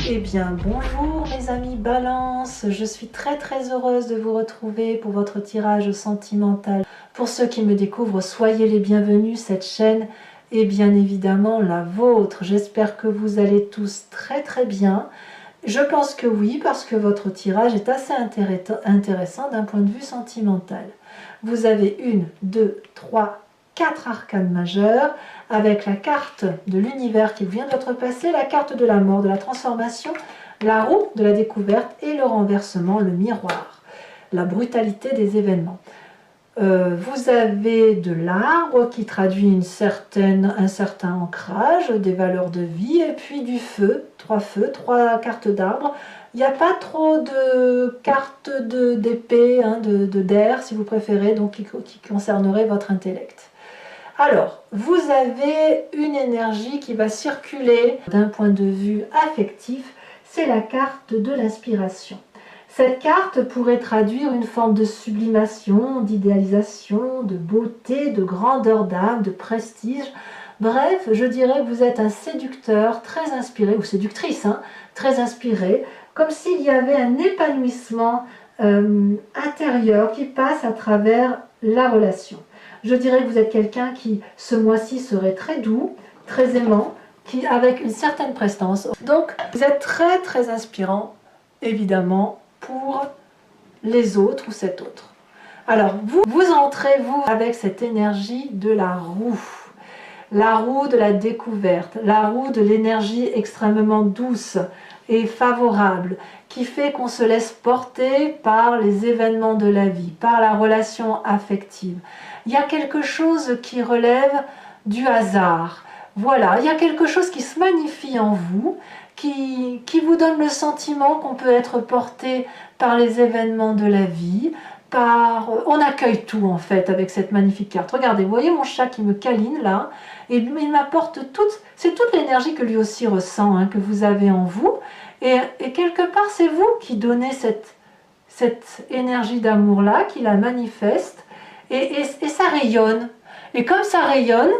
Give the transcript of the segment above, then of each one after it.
Eh bien bonjour mes amis Balance, je suis très heureuse de vous retrouver pour votre tirage sentimental. Pour ceux qui me découvrent, soyez les bienvenus, cette chaîne est bien évidemment la vôtre. J'espère que vous allez tous très bien. Je pense que oui, parce que votre tirage est assez intéressant d'un point de vue sentimental. Vous avez 1, 2, 3, 4 arcanes majeures, avec la carte de l'univers qui vient d'être passée, la carte de la mort, de la transformation, la roue de la découverte et le renversement, le miroir, la brutalité des événements. Vous avez de l'arbre qui traduit un certain ancrage, des valeurs de vie, et puis du feu, 3 cartes d'arbre. Il n'y a pas trop de cartes d'épée, d'air si vous préférez, donc qui concerneraient votre intellect. Alors, vous avez une énergie qui va circuler d'un point de vue affectif, c'est la carte de l'inspiration. Cette carte pourrait traduire une forme de sublimation, d'idéalisation, de beauté, de grandeur d'âme, de prestige. Bref, je dirais que vous êtes un séducteur très inspiré, ou séductrice, très inspiré, comme s'il y avait un épanouissement intérieur qui passe à travers la relation. Je dirais que vous êtes quelqu'un qui, ce mois-ci, serait très doux, très aimant, avec une certaine prestance. Donc, vous êtes très inspirant, évidemment, pour les autres ou cet autre. Alors, vous entrez, vous, avec cette énergie de la roue de la découverte, la roue de l'énergie extrêmement douce et favorable, qui fait qu'on se laisse porter par les événements de la vie, par la relation affective. Il y a quelque chose qui relève du hasard. Voilà, il y a quelque chose qui se magnifie en vous, qui vous donne le sentiment qu'on peut être porté par les événements de la vie, on accueille tout en fait avec cette magnifique carte. Regardez, vous voyez mon chat qui me câline là, et il m'apporte c'est toute l'énergie que lui aussi ressent, que vous avez en vous, et quelque part c'est vous qui donnez cette énergie d'amour là, qui la manifeste, et ça rayonne. Et comme ça rayonne,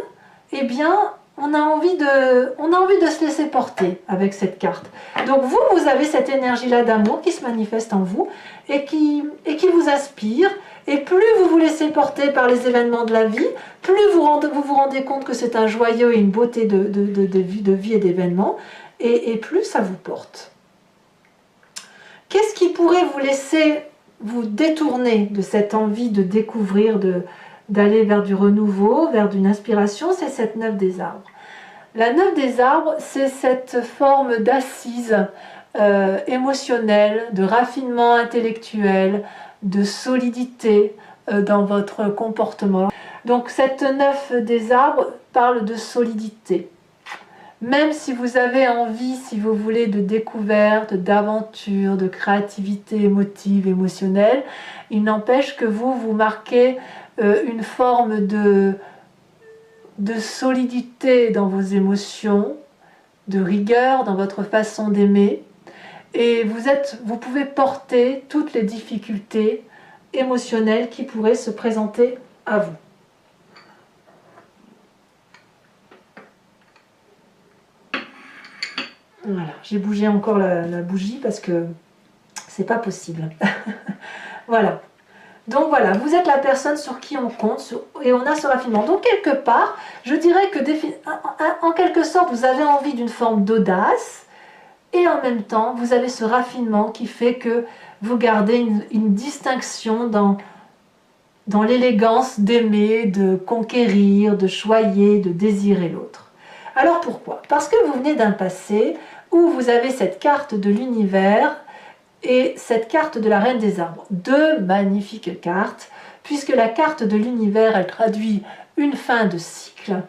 eh bien on a envie de se laisser porter avec cette carte. Donc vous avez cette énergie-là d'amour qui se manifeste en vous et qui vous inspire. Et plus vous vous laissez porter par les événements de la vie, plus vous vous rendez compte que c'est un joyeux et une beauté de vie et d'événements, et plus ça vous porte. Qu'est-ce qui pourrait vous laisser vous détourner de cette envie de découvrir, d'aller vers du renouveau, vers une inspiration? C'est cette 9 des arbres. La 9 des arbres, c'est cette forme d'assise émotionnelle, de raffinement intellectuel, de solidité dans votre comportement. Donc cette 9 des arbres parle de solidité. Même si vous avez envie, si vous voulez, de découverte, d'aventure, de créativité émotive, émotionnelle, il n'empêche que vous marquez une forme de solidité dans vos émotions, de rigueur dans votre façon d'aimer, et vous pouvez porter toutes les difficultés émotionnelles qui pourraient se présenter à vous. Voilà, j'ai bougé encore la bougie parce que c'est pas possible. Voilà. Donc voilà, vous êtes la personne sur qui on compte et on a ce raffinement. Donc quelque part, je dirais que en quelque sorte, vous avez envie d'une forme d'audace et en même temps, vous avez ce raffinement qui fait que vous gardez une distinction dans l'élégance d'aimer, de conquérir, de choyer, de désirer l'autre. Alors pourquoi? Parce que vous venez d'un passé où vous avez cette carte de l'univers et cette carte de la Reine des Arbres. Deux magnifiques cartes, puisque la carte de l'univers, elle traduit une fin de cycle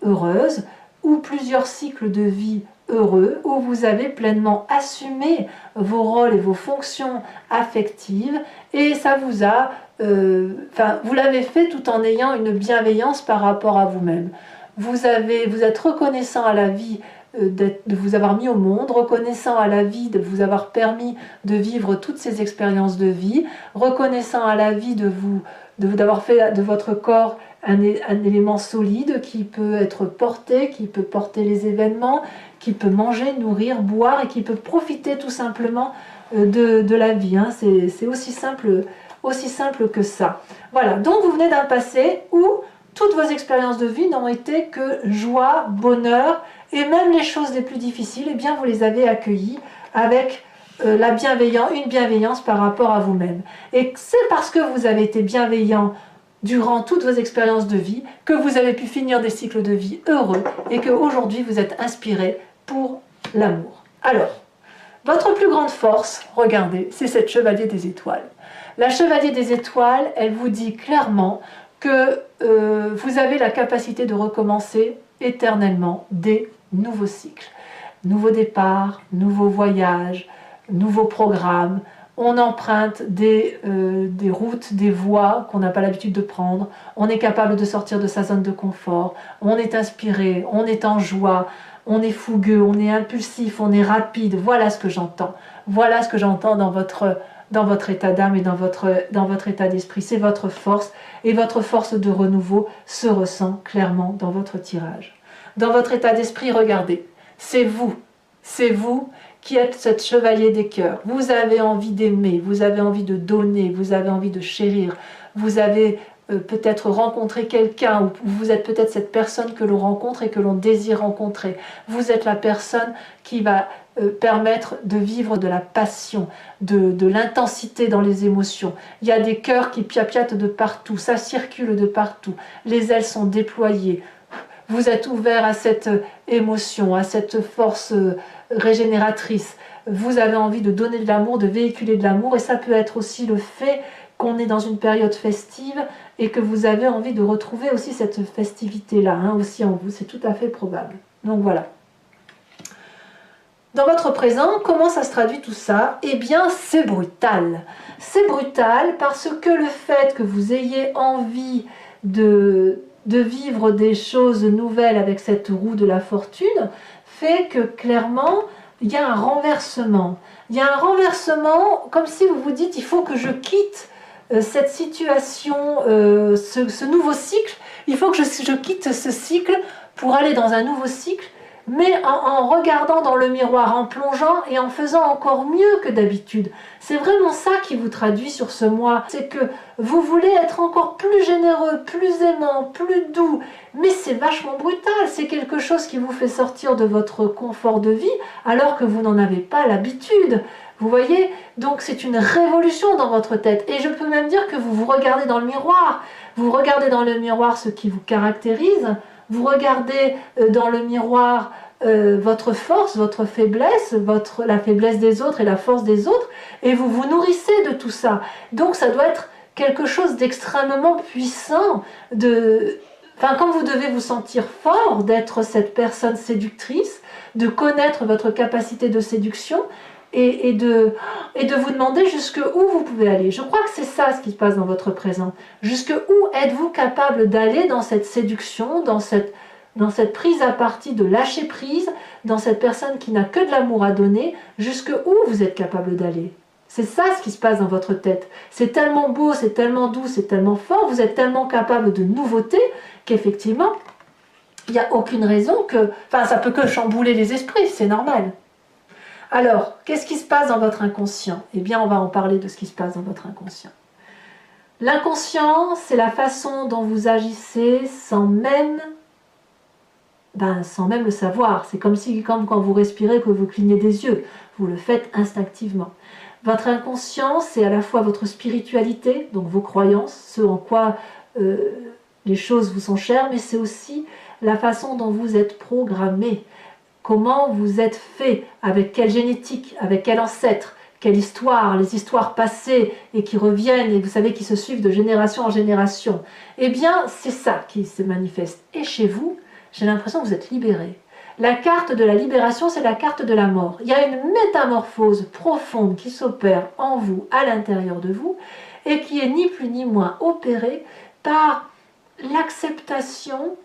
heureuse, ou plusieurs cycles de vie heureux, où vous avez pleinement assumé vos rôles et vos fonctions affectives, et ça vous a... vous l'avez fait tout en ayant une bienveillance par rapport à vous-même. Vous êtes reconnaissant à la vie de vous avoir mis au monde, reconnaissant à la vie de vous avoir permis de vivre toutes ces expériences de vie, reconnaissant à la vie d'avoir fait de votre corps un élément solide qui peut être porté, qui peut porter les événements, qui peut manger, nourrir, boire et qui peut profiter tout simplement de la vie. Hein. C'est aussi simple que ça. Voilà, donc vous venez d'un passé où toutes vos expériences de vie n'ont été que joie, bonheur, et même les choses les plus difficiles, eh bien vous les avez accueillies avec une bienveillance par rapport à vous-même. Et c'est parce que vous avez été bienveillant durant toutes vos expériences de vie que vous avez pu finir des cycles de vie heureux et qu'aujourd'hui vous êtes inspiré pour l'amour. Alors, votre plus grande force, regardez, c'est cette chevalier des étoiles. La chevalier des étoiles, elle vous dit clairement que vous avez la capacité de recommencer éternellement des nouveaux cycles. Nouveaux départs, nouveaux voyages, nouveaux programmes. On emprunte des routes, des voies qu'on n'a pas l'habitude de prendre. On est capable de sortir de sa zone de confort. On est inspiré, on est en joie, on est fougueux, on est impulsif, on est rapide. Voilà ce que j'entends. Voilà ce que j'entends dans votre état d'âme et dans votre état d'esprit. C'est votre force, et votre force de renouveau se ressent clairement dans votre tirage. Dans votre état d'esprit, regardez, c'est vous qui êtes cette chevalier des cœurs. Vous avez envie d'aimer, vous avez envie de donner, vous avez envie de chérir, vous avez peut-être rencontré quelqu'un, ou vous êtes peut-être cette personne que l'on rencontre et que l'on désire rencontrer. Vous êtes la personne qui va permettre de vivre de la passion, de l'intensité dans les émotions. Il y a des cœurs qui piapiatent de partout, ça circule de partout, les ailes sont déployées. Vous êtes ouvert à cette émotion, à cette force régénératrice. Vous avez envie de donner de l'amour, de véhiculer de l'amour, et ça peut être aussi le fait qu'on est dans une période festive et que vous avez envie de retrouver aussi cette festivité-là, hein, aussi en vous, c'est tout à fait probable. Donc voilà. Dans votre présent, comment ça se traduit tout ça? Eh bien, c'est brutal. C'est brutal parce que le fait que vous ayez envie de vivre des choses nouvelles avec cette roue de la fortune fait que clairement, il y a un renversement. Il y a un renversement comme si vous vous dites, il faut que je quitte cette situation, ce nouveau cycle, il faut que je quitte ce cycle pour aller dans un nouveau cycle, mais en regardant dans le miroir, en plongeant et en faisant encore mieux que d'habitude. C'est vraiment ça qui vous traduit sur ce mois, c'est que vous voulez être encore plus généreux, plus aimant, plus doux, mais c'est vachement brutal, c'est quelque chose qui vous fait sortir de votre confort de vie alors que vous n'en avez pas l'habitude. Vous voyez, donc c'est une révolution dans votre tête. Et je peux même dire que vous vous regardez dans le miroir. Vous regardez dans le miroir ce qui vous caractérise. Vous regardez dans le miroir votre force, votre faiblesse, la faiblesse des autres et la force des autres. Et vous vous nourrissez de tout ça. Donc ça doit être quelque chose d'extrêmement puissant. Quand vous devez vous sentir fort d'être cette personne séductrice, de connaître votre capacité de séduction, et de vous demander jusqu'où vous pouvez aller. Je crois que c'est ça ce qui se passe dans votre présent. Jusqu'où êtes-vous capable d'aller dans cette séduction, dans cette prise à partie de lâcher prise, dans cette personne qui n'a que de l'amour à donner, jusqu'où vous êtes capable d'aller. C'est ça ce qui se passe dans votre tête. C'est tellement beau, c'est tellement doux, c'est tellement fort, vous êtes tellement capable de nouveautés qu'effectivement, il n'y a aucune raison que... ça peut que chambouler les esprits, c'est normal. Alors, qu'est-ce qui se passe dans votre inconscient? Eh bien, on va en parler de ce qui se passe dans votre inconscient. L'inconscient, c'est la façon dont vous agissez sans même le savoir. C'est comme quand vous respirez, que vous clignez des yeux. Vous le faites instinctivement. Votre inconscient, c'est à la fois votre spiritualité, donc vos croyances, ce en quoi les choses vous sont chères, mais c'est aussi la façon dont vous êtes programmé. Comment vous êtes fait, avec quelle génétique, avec quel ancêtre, quelle histoire, les histoires passées et qui reviennent et vous savez qui se suivent de génération en génération. Eh bien, c'est ça qui se manifeste. Et chez vous, j'ai l'impression que vous êtes libéré. La carte de la libération, c'est la carte de la mort. Il y a une métamorphose profonde qui s'opère en vous, à l'intérieur de vous, et qui est ni plus ni moins opérée par l'acceptation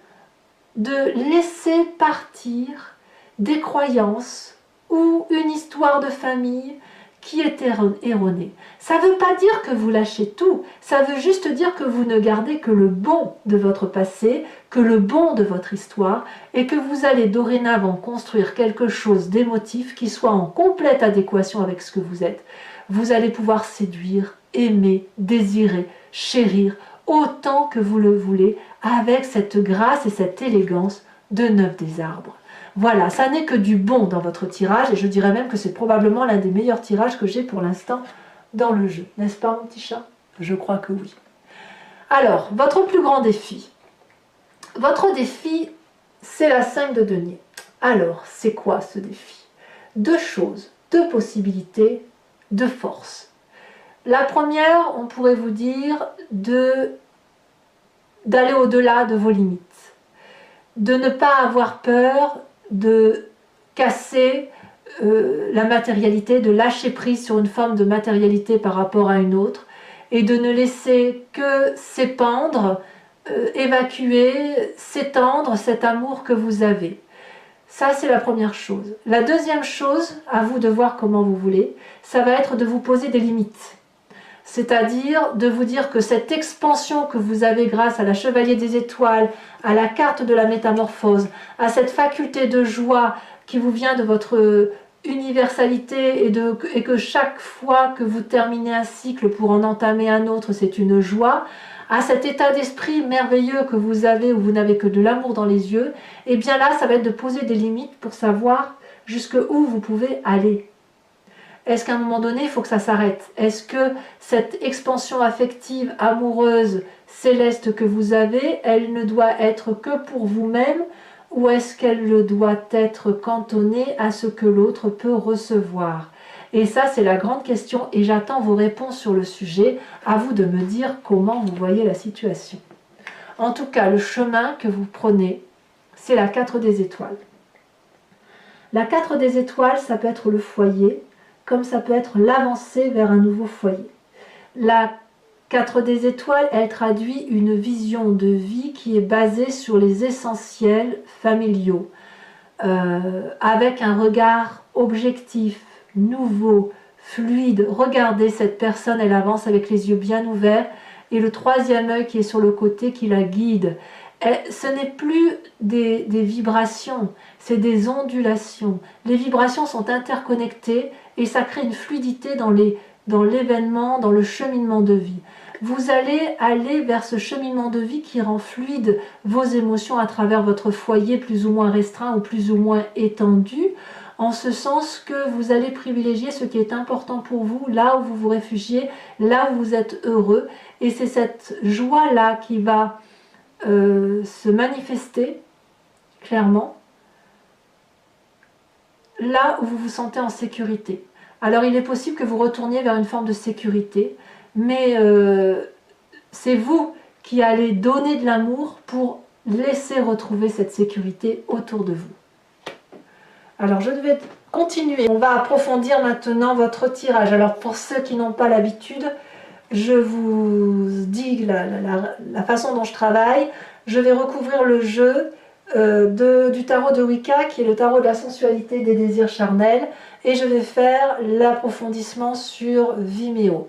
de laisser partir des croyances ou une histoire de famille qui est erroné. Ça ne veut pas dire que vous lâchez tout, ça veut juste dire que vous ne gardez que le bon de votre passé, que le bon de votre histoire, et que vous allez dorénavant construire quelque chose d'émotif qui soit en complète adéquation avec ce que vous êtes. Vous allez pouvoir séduire, aimer, désirer, chérir, autant que vous le voulez, avec cette grâce et cette élégance de 9 des arbres. Voilà, ça n'est que du bon dans votre tirage, et je dirais même que c'est probablement l'un des meilleurs tirages que j'ai pour l'instant dans le jeu. N'est-ce pas, mon petit chat? Je crois que oui. Alors, votre plus grand défi. Votre défi, c'est la 5 de denier. Alors, c'est quoi ce défi? 2 choses, 2 possibilités, 2 forces. La première, on pourrait vous dire d'aller au-delà de vos limites, de ne pas avoir peur de casser la matérialité, de lâcher prise sur une forme de matérialité par rapport à une autre, et de ne laisser que s'épandre, évacuer, s'étendre cet amour que vous avez. Ça, c'est la première chose. La deuxième chose, à vous de voir comment vous voulez, ça va être de vous poser des limites. C'est-à-dire de vous dire que cette expansion que vous avez grâce à la Chevalier des Étoiles, à la carte de la métamorphose, à cette faculté de joie qui vous vient de votre universalité et que chaque fois que vous terminez un cycle pour en entamer un autre, c'est une joie, à cet état d'esprit merveilleux que vous avez où vous n'avez que de l'amour dans les yeux, et bien là, ça va être de poser des limites pour savoir jusqu'où vous pouvez aller. Est-ce qu'à un moment donné, il faut que ça s'arrête? Est-ce que cette expansion affective, amoureuse, céleste que vous avez, elle ne doit être que pour vous-même, ou est-ce qu'elle doit être cantonnée à ce que l'autre peut recevoir? Et ça, c'est la grande question, et j'attends vos réponses sur le sujet. À vous de me dire comment vous voyez la situation. En tout cas, le chemin que vous prenez, c'est la 4 des étoiles. La 4 des étoiles, ça peut être le foyer, comme ça peut être l'avancée vers un nouveau foyer. La 4 des étoiles, elle traduit une vision de vie qui est basée sur les essentiels familiaux, avec un regard objectif, nouveau, fluide. Regardez cette personne, elle avance avec les yeux bien ouverts, et le troisième œil qui est sur le côté qui la guide. Ce n'est plus des vibrations, c'est des ondulations. Les vibrations sont interconnectées et ça crée une fluidité dans l'événement, dans le cheminement de vie. Vous allez aller vers ce cheminement de vie qui rend fluide vos émotions à travers votre foyer plus ou moins restreint ou plus ou moins étendu, en ce sens que vous allez privilégier ce qui est important pour vous, là où vous vous réfugiez, là où vous êtes heureux. Et c'est cette joie-là qui va se manifester clairement là où vous vous sentez en sécurité. Alors il est possible que vous retourniez vers une forme de sécurité, mais c'est vous qui allez donner de l'amour pour laisser retrouver cette sécurité autour de vous. Alors je vais continuer, on va approfondir maintenant votre tirage. Alors pour ceux qui n'ont pas l'habitude, je vous dis la façon dont je travaille. Je vais recouvrir le jeu du tarot de Wicca, qui est le tarot de la sensualité des désirs charnels, et je vais faire l'approfondissement sur Vimeo.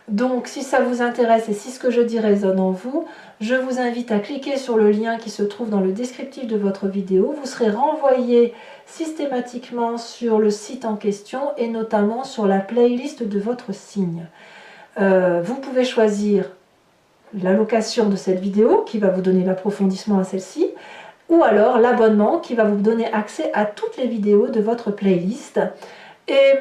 Donc si ça vous intéresse et si ce que je dis résonne en vous, je vous invite à cliquer sur le lien qui se trouve dans le descriptif de votre vidéo. Vous serez renvoyé systématiquement sur le site en question et notamment sur la playlist de votre signe. Vous pouvez choisir l'allocation de cette vidéo qui va vous donner l'approfondissement à celle-ci, ou alors l'abonnement qui va vous donner accès à toutes les vidéos de votre playlist. Et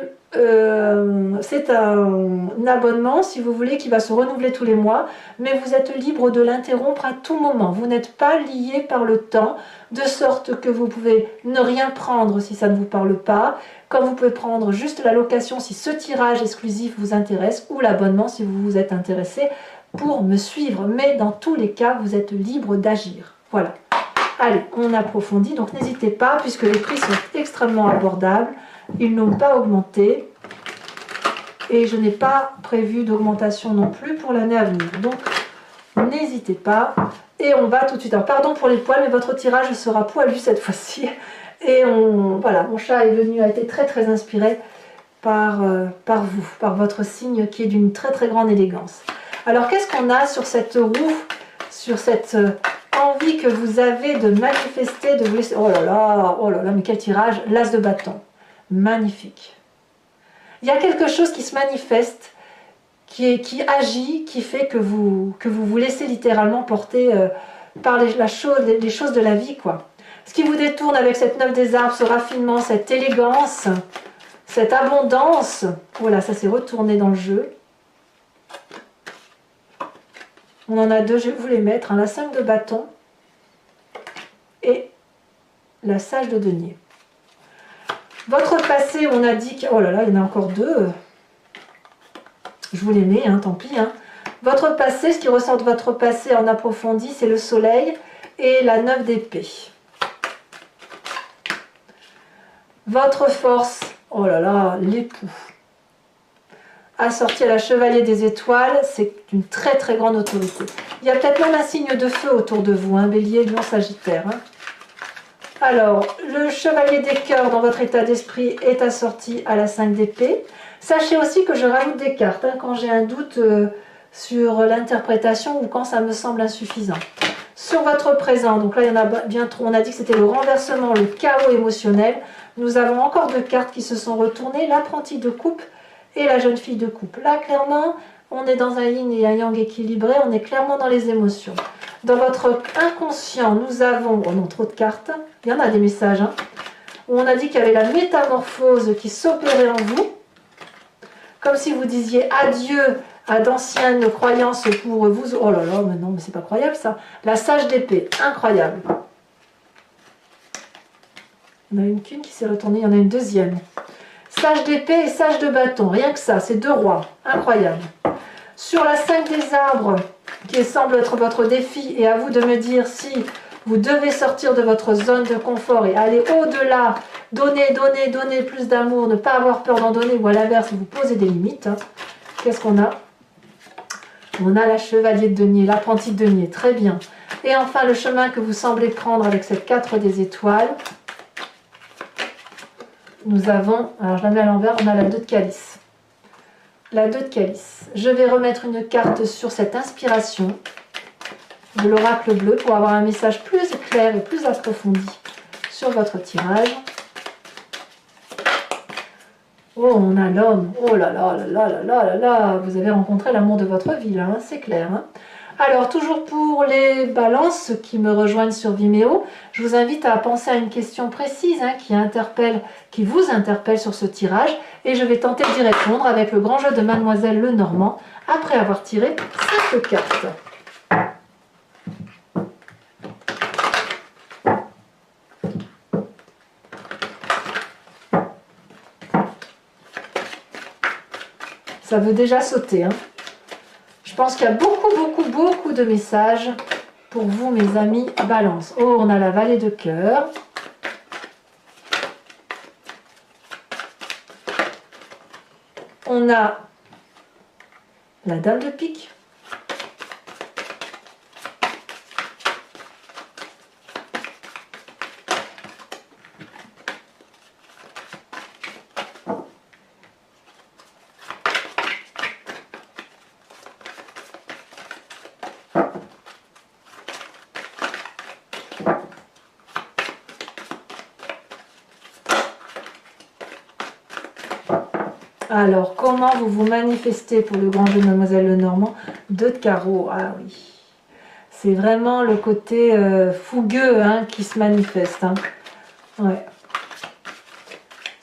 c'est un abonnement, si vous voulez, qui va se renouveler tous les mois, mais vous êtes libre de l'interrompre à tout moment. Vous n'êtes pas lié par le temps, de sorte que vous pouvez ne rien prendre si ça ne vous parle pas, comme vous pouvez prendre juste la location si ce tirage exclusif vous intéresse, ou l'abonnement si vous vous êtes intéressé pour me suivre. Mais dans tous les cas, vous êtes libre d'agir. Voilà. Allez, on approfondit, donc n'hésitez pas, puisque les prix sont extrêmement abordables. Ils n'ont pas augmenté et je n'ai pas prévu d'augmentation non plus pour l'année à venir. Donc n'hésitez pas et on va tout de suite. Alors pardon pour les poils, mais votre tirage sera poilu cette fois-ci. Et voilà, mon chat est venu, a été très inspiré par vous, par votre signe qui est d'une très très grande élégance. Alors qu'est-ce qu'on a sur cette roue, sur cette envie que vous avez de manifester, de vous laisser... Oh là là, mais quel tirage, l'as de bâton. Magnifique. Il y a quelque chose qui se manifeste, qui agit, qui fait que vous vous laissez littéralement porter par les choses de la vie, quoi. Ce qui vous détourne avec cette 9 des arbres, ce raffinement, cette élégance, cette abondance. Voilà, ça s'est retourné dans le jeu. On en a deux, je vais vous les mettre, hein, la 5 de bâton et la sage de denier. Votre passé, on a dit que... Oh là là, il y en a encore deux. Je vous les mets, hein, tant pis. Hein. Votre passé, ce qui ressort de votre passé en approfondi, c'est le soleil et la 9 d'épée. Votre force, oh là là, l'époux. Assorti à la chevalier des étoiles, c'est une très très grande autorité. Il y a peut-être même un signe de feu autour de vous, hein, bélier, lion, sagittaire. Hein. Alors, le chevalier des cœurs dans votre état d'esprit est assorti à la 5 d'épée. Sachez aussi que je rajoute des cartes hein, quand j'ai un doute sur l'interprétation ou quand ça me semble insuffisant. Sur votre présent, donc là il y en a bien trop, on a dit que c'était le renversement, le chaos émotionnel. Nous avons encore deux cartes qui se sont retournées, l'apprenti de coupe et la jeune fille de coupe. Là clairement, on est dans un yin et un yang équilibré, on est clairement dans les émotions. Dans votre inconscient, nous avons, oh non, trop de cartes, il y en a des messages, hein, où on a dit qu'il y avait la métamorphose qui s'opérait en vous, comme si vous disiez adieu à d'anciennes croyances pour vous. Oh là là, mais non, mais c'est pas croyable ça. La sage d'épée, incroyable. Il y en a une qu'une qui s'est retournée, il y en a une deuxième. Sage d'épée et sage de bâton, rien que ça, c'est deux rois, incroyable. Sur la 5 des arbres, qui semble être votre défi, et à vous de me dire si vous devez sortir de votre zone de confort et aller au-delà, donner plus d'amour, ne pas avoir peur d'en donner, ou à l'inverse, vous posez des limites. Hein. Qu'est-ce qu'on a? On a la chevalier de denier, l'apprenti de denier, très bien. Et enfin, le chemin que vous semblez prendre avec cette 4 des étoiles. Nous avons, alors je la mets à l'envers, on a la 2 de calice. La 2 de calice. Je vais remettre une carte sur cette inspiration de l'oracle bleu pour avoir un message plus clair et plus approfondi sur votre tirage. Oh, on a l'homme. Oh là là là là là là là là. Vous avez rencontré l'amour de votre vie là, hein, c'est clair. Hein. Alors, toujours pour les balances qui me rejoignent sur Vimeo, je vous invite à penser à une question précise hein, qui vous interpelle sur ce tirage. Et je vais tenter d'y répondre avec le grand jeu de Mademoiselle Lenormand après avoir tiré 5 cartes. Ça veut déjà sauter. Hein. Je pense qu'il y a beaucoup de messages pour vous, mes amis Balance. Oh, on a la vallée de cœur. On a la dame de pique. Alors, comment vous vous manifestez pour le grand jeu de Mademoiselle Lenormand? 2 de carreau, ah oui. C'est vraiment le côté fougueux hein, qui se manifeste. Hein. Ouais.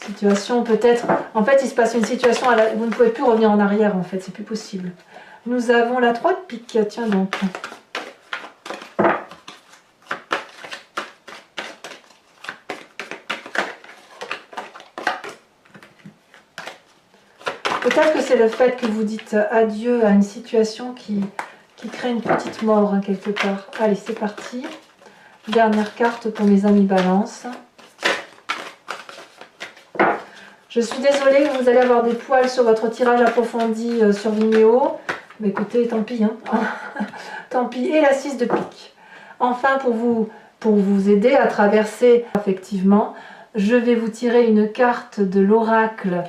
Situation peut-être... En fait, il se passe une situation, vous ne pouvez plus revenir en arrière en fait, c'est plus possible. Nous avons la 3 de pique, tiens donc. Peut-être que c'est le fait que vous dites adieu à une situation qui crée une petite mort hein, quelque part. Allez, c'est parti. Dernière carte pour mes amis Balance. Je suis désolée, vous allez avoir des poils sur votre tirage approfondi sur Vimeo. Mais écoutez, tant pis. Hein. Tant pis. Et la 6 de pique. Enfin, pour vous aider à traverser, effectivement, je vais vous tirer une carte de l'oracle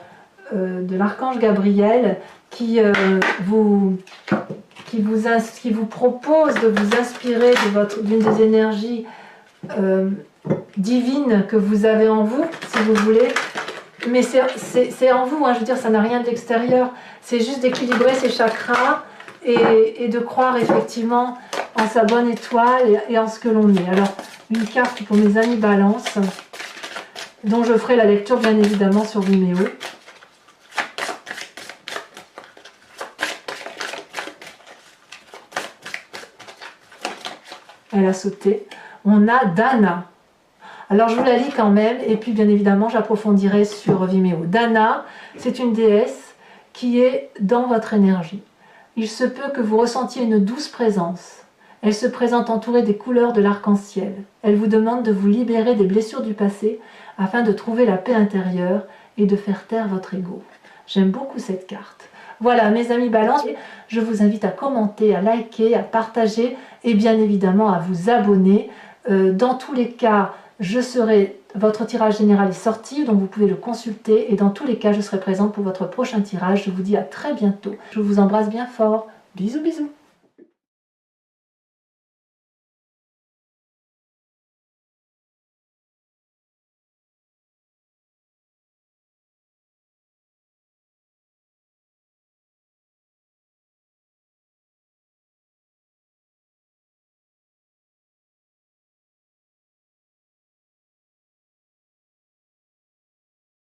de l'archange Gabriel qui vous propose de vous inspirer d'une des énergies divines que vous avez en vous, si vous voulez. Mais c'est en vous, hein, je veux dire, ça n'a rien d'extérieur. C'est juste d'équilibrer ses chakras et de croire effectivement en sa bonne étoile et en ce que l'on est. Alors, une carte pour mes amis Balance, dont je ferai la lecture bien évidemment sur Vimeo. Elle a sauté. On a Dana. Alors je vous la lis quand même, et puis bien évidemment j'approfondirai sur Vimeo. Dana, c'est une déesse qui est dans votre énergie. Il se peut que vous ressentiez une douce présence. Elle se présente entourée des couleurs de l'arc-en-ciel. Elle vous demande de vous libérer des blessures du passé afin de trouver la paix intérieure et de faire taire votre ego. J'aime beaucoup cette carte. Voilà mes amis Balance, je vous invite à commenter, à liker, à partager et bien évidemment à vous abonner. Dans tous les cas, votre tirage général est sorti, donc vous pouvez le consulter et dans tous les cas, je serai présente pour votre prochain tirage. Je vous dis à très bientôt. Je vous embrasse bien fort. Bisous, bisous.